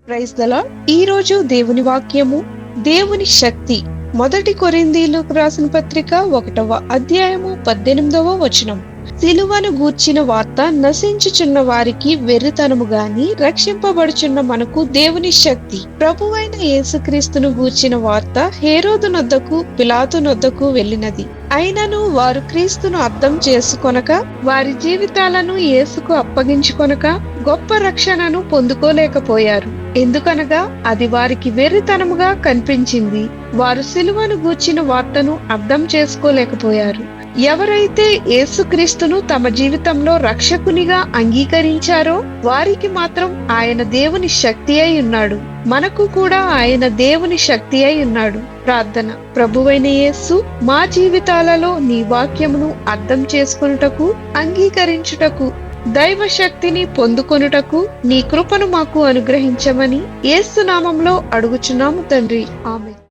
Praise the lord. ఈ రోజు దేవుని వాక్యము, దేవుని శక్తి. మొదటి కొరింథీయులకు రాసిన పత్రిక 1వ అధ్యాయము 18వ వచనం. సిలువను గూర్చిన వార్త నశించుచున్న వారికి వెర్రితనము గాని, రక్షింపబడుచున్న మనకు దేవుని శక్తి. ప్రభువైన యేసుక్రీస్తును గూర్చిన వార్త హేరోదు నొద్దకు, పిలాతు నొద్దకు వెళ్ళినది. అయినను వారు క్రీస్తును అర్థం చేసుకొనక, వారి జీవితాలను యేసుకు అప్పగించుకొనక గొప్ప రక్షణను పొందుకోలేకపోయారు. ఎందుకనగా అది వారికి వెర్రితనముగా కనిపించింది. వారు సిలువను గూర్చిన వార్తను అర్థం చేసుకోలేకపోయారు. ఎవరైతే యేసుక్రీస్తును తమ జీవితంలో రక్షకునిగా అంగీకరించారో వారికి మాత్రం ఆయన దేవుని శక్తి అయి ఉన్నాడు. మనకు కూడా ఆయన దేవుని శక్తి అయి ఉన్నాడు. ప్రార్థన. ప్రభువైన యేసు, మా జీవితాలలో నీ వాక్యమును అర్థం చేసుకొనుటకు, అంగీకరించుటకు, దైవ శక్తిని పొందుకొనుటకు నీ కృపను మాకు అనుగ్రహించమని యేసు నామములో అడుగుచున్నాము తండ్రి. ఆమేన్.